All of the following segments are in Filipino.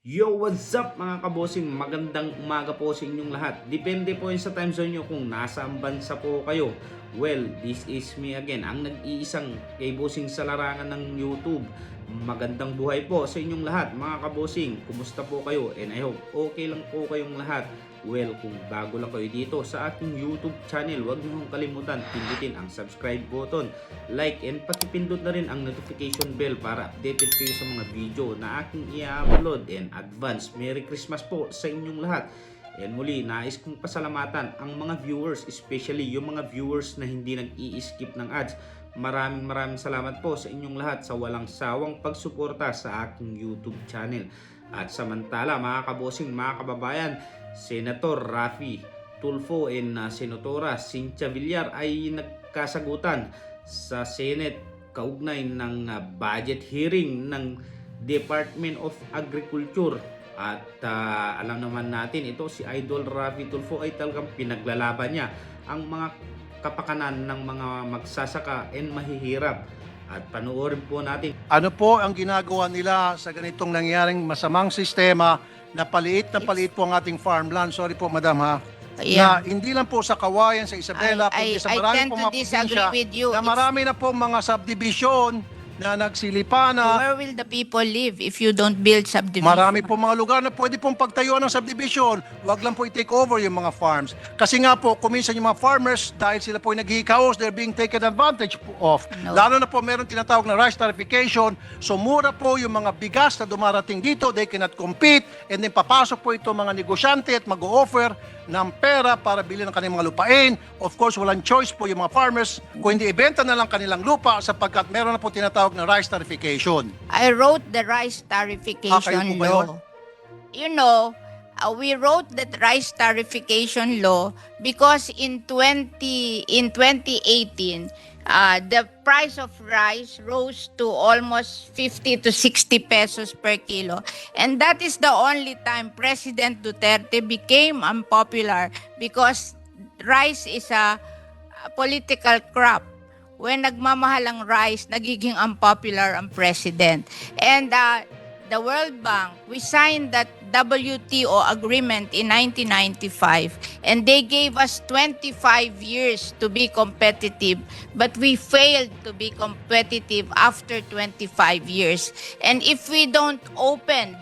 Yo, what's up mga kabosing? Magandang umaga po sa inyong lahat. Depende po yun sa time zone nyo kung nasaan bansa po kayo. Well, this is me again, ang nag-iisang Kbossing sa larangan ng YouTube. Magandang buhay po sa inyong lahat mga kabosing. Kumusta po kayo? And I hope okay lang po kayong lahat. Well, kung bago lang kayo dito sa aking YouTube channel, huwag niyo kalimutan pindutin ang subscribe button, like, and pakipindot na rin ang notification bell para updated kayo sa mga video na aking i-upload. And advance Merry Christmas po sa inyong lahat. And muli, nais kong pasalamatan ang mga viewers, especially yung mga viewers na hindi nag-i-skip ng ads. Maraming salamat po sa inyong lahat sa walang sawang pagsuporta sa aking YouTube channel. At samantala mga kabosing, mga kababayan, Senator Rafi Tulfo and Senatora Cynthia Villar ay nagkasagutan sa Senate kaugnay ng budget hearing ng Department of Agriculture. At alam naman natin, ito si Idol Rafi Tulfo ay talagang pinaglalaban niya ang mga kapakanan ng mga magsasaka and mahihirap. At panoorin po natin. Ano po ang ginagawa nila sa ganitong nangyaring masamang sistema na paliit po ang ating farmland? Sorry po, madam ha. Yeah. Na hindi lang po sa Kawayan, sa Isabela, kundi sa marami pong mga probinsya na marami na po mga subdivision na nagsilipa na. Where will the people live if you don't build subdivision? Marami po mga lugar na pwede pong pagtayuan ng subdivision. Huwag lang po i-take over yung mga farms. Kasi nga po, kuminsan yung mga farmers, dahil sila po yung naghihikaos, they're being taken advantage of. No. Lalo na po meron tinatawag na rice tarification. So mura po yung mga bigas na dumarating dito, they cannot compete. And then papasok po ito mga negosyante at mag-o-offer ng pera para bilhin ng kanilang mga lupain. Of course, walang choice po yung mga farmers kung hindi ibenta na lang kanilang lupa sapagkat meron na po tinatawag na rice tarification. I wrote the rice tarification kayo po ba yun? law. You know, we wrote that rice tarification law because in 2018, the price of rice rose to almost 50 to 60 pesos per kilo. And that is the only time President Duterte became unpopular because rice is a political crop. When nagmamahal ang rice, nagiging unpopular ang president. And the World Bank, we signed that WTO agreement in 1995 and they gave us 25 years to be competitive, but we failed to be competitive after 25 years. And if we don't open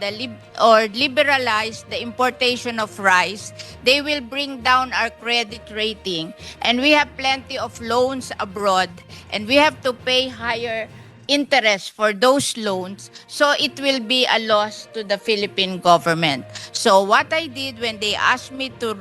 or liberalize the importation of rice, they will bring down our credit rating, and we have plenty of loans abroad and we have to pay higher interest for those loans, so it will be a loss to the Philippine government. So what I did when they asked me to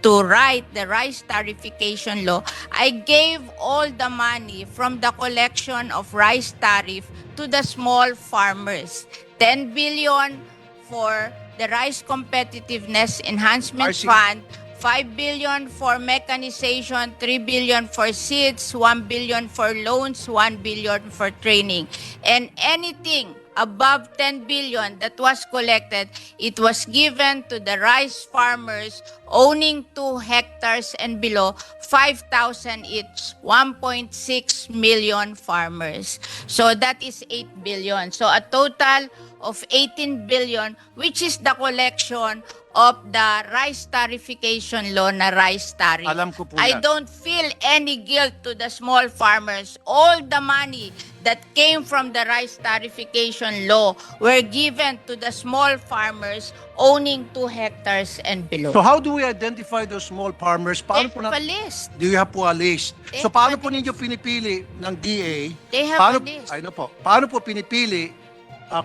write the rice tarification law, I gave all the money from the collection of rice tariff to the small farmers. 10 billion for the Rice Competitiveness Enhancement Fund, 5 billion for mechanization, 3 billion for seeds, 1 billion for loans, 1 billion for training. And anything above 10 billion that was collected, it was given to the rice farmers owning 2 hectares and below, 5,000 each, 1.6 million farmers. So that is 8 billion. So a total of 18 billion, which is the collection of the rice tarification law na rice tariff. Alam ko po I yan. don't feel any guilt to the small farmers. All the money that came from the rice tarification law were given to the small farmers owning 2 hectares and below. So how do we identify those small farmers? Paano They po have a list. Do you have po a list? They So have paano a po ninyo pinipili ng DA? They have Paano, a list. paano po pinipili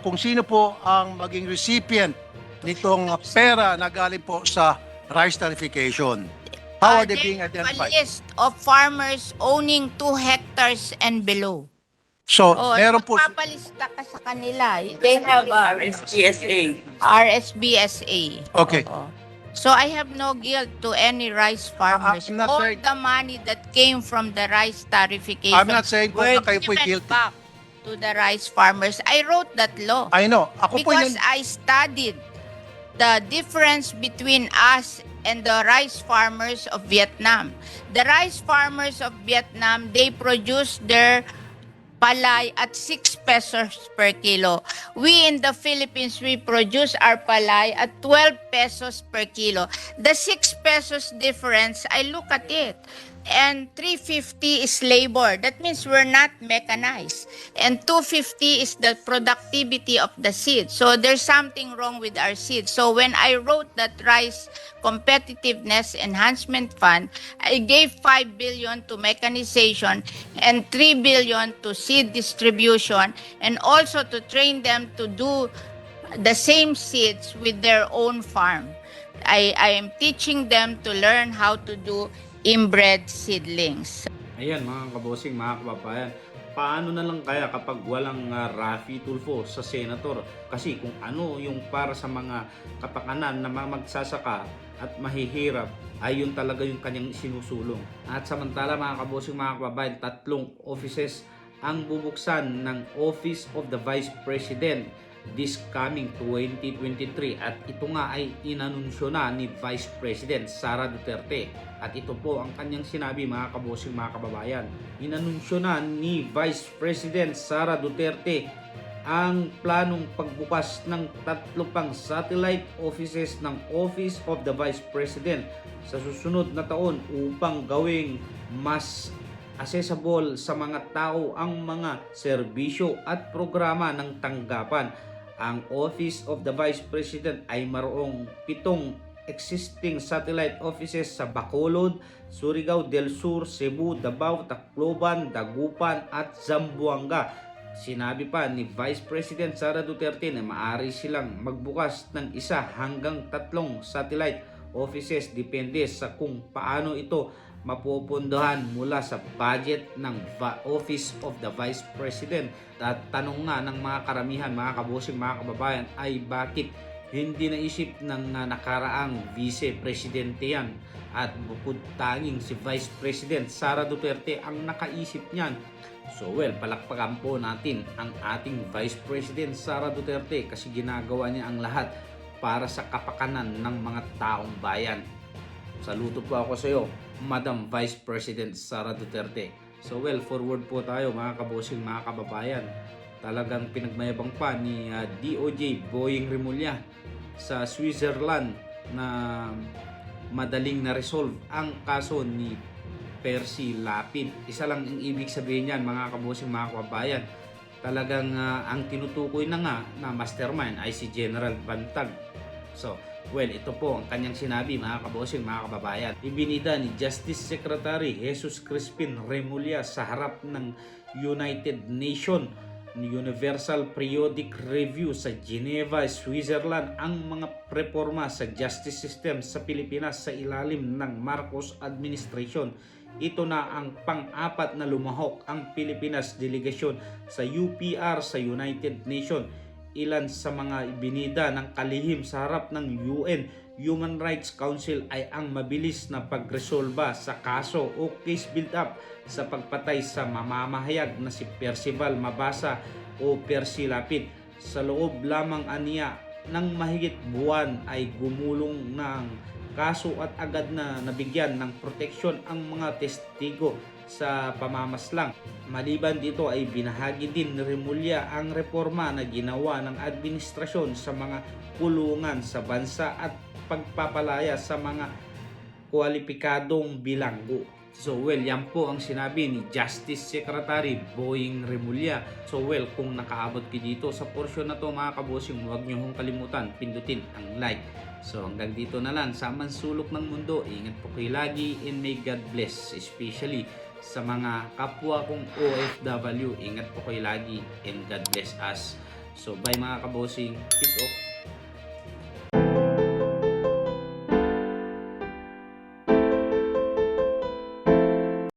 kung sino po ang maging recipient nitong pera na galing po sa rice tarification? How are they being They have identified? a list of farmers owning 2 hectares and below. So, Oh, meron po... papalista ka sa kanila. They have RSGSA. RSBSA. Okay. Oo. So I have no guilt to any rice farmers. I'm not All saying- the money that came from the rice tarification I'm not saying po were na kayo po'y given guilty. back to the rice farmers. I wrote that law I know. Ako po because yun... I studied the difference between us and the rice farmers of Vietnam. The rice farmers of Vietnam, they produce their palay at 6 pesos per kilo. We in the Philippines, we produce our palay at 12 pesos per kilo. The 6 pesos difference, I look at it. And 350 is labor. That means we're not mechanized. And 250 is the productivity of the seed. So there's something wrong with our seed. So when I wrote that Rice Competitiveness Enhancement Fund, I gave 5 billion to mechanization and 3 billion to seed distribution, and also to train them to do the same seeds with their own farm. I am teaching them to learn how to do inbred seedlings. Ayan mga kabossing, mga kababayan, paano na lang kaya kapag walang Raffy Tulfo sa senator? Kasi kung ano yung para sa mga kapakanan na magsasaka at mahihirap, ay yun talaga yung kanyang sinusulong. At samantala mga kabossing, mga kababayan, 3 offices ang bubuksan ng Office of the Vice President this coming 2023, at ito nga ay inanunsyo na ni Vice President Sara Duterte, at ito po ang kanyang sinabi mga kabossing, mga kababayan. Inanunsyo na ni Vice President Sara Duterte ang planong pagbukas ng 3 pang satellite offices ng Office of the Vice President sa susunod na taon upang gawing mas accessible sa mga tao ang mga serbisyo at programa ng tanggapan. Ang Office of the Vice President ay mayroong 7 existing satellite offices sa Bacolod, Surigao del Sur, Cebu, Davao, Tacloban, Dagupan at Zamboanga. Sinabi pa ni Vice President Sara Duterte na maaari silang magbukas ng 1 hanggang 3 satellite offices depende sa kung paano ito mapupundahan mula sa budget ng Office of the Vice President. At tanong nga ng mga karamihan, mga kabossing, mga kababayan, ay bakit hindi naisip ng nakaraang Vice Presidente yan, at bukod tanging si Vice President Sara Duterte ang nakaisip niyan. So well, palakpakan po natin ang ating Vice President Sara Duterte kasi ginagawa niya ang lahat para sa kapakanan ng mga taong bayan. Saludo po ako sa iyo, Madam Vice President Sara Duterte. So well, forward po tayo mga kabossing, mga kababayan. Talagang pinagmayabang pa ni DOJ Boying Rimulya sa Switzerland na madaling na-resolve ang kaso ni Percy Lapid. Isa lang ang ibig sabihin niyan mga kabossing, mga kababayan. Talagang ang tinutukoy na nga na mastermind ay si General Bantag. So, well, ito po ang kanyang sinabi mga kabossing, mga kababayan. Ibinida ni Justice Secretary Jesus Crispin Remulla sa harap ng United Nations Universal Periodic Review sa Geneva, Switzerland ang mga reforma sa justice system sa Pilipinas sa ilalim ng Marcos Administration. Ito na ang pang-4 na lumahok ang Pilipinas delegasyon sa UPR sa United Nations. Ilan sa mga ibinida ng kalihim sa harap ng UN Human Rights Council ay ang mabilis na pagresolba sa kaso o case build-up sa pagpatay sa mamamahayag na si Percival Mabasa o Percy Lapid. Sa loob lamang aniya ng mahigit buwan ay gumulong ng kaso at agad na nabigyan ng proteksyon ang mga testigo sa pamamaslang. Maliban dito ay binahagi din ni Remulla ang reforma na ginawa ng administrasyon sa mga kulungan sa bansa at pagpapalaya sa mga kwalipikadong bilanggo. So well, yan po ang sinabi ni Justice Secretary Boying Rimulya. So well, kung nakaabot kayo dito sa portion na to mga kabossing, huwag nyo hong kalimutan pindutin ang like. So hanggang dito na lang sa mansulok ng mundo. Ingat po kayo lagi and may God bless, especially sa mga kapwa kong OFW. Ingat po kayo lagi and God bless us. So bye mga kabossing, peace off.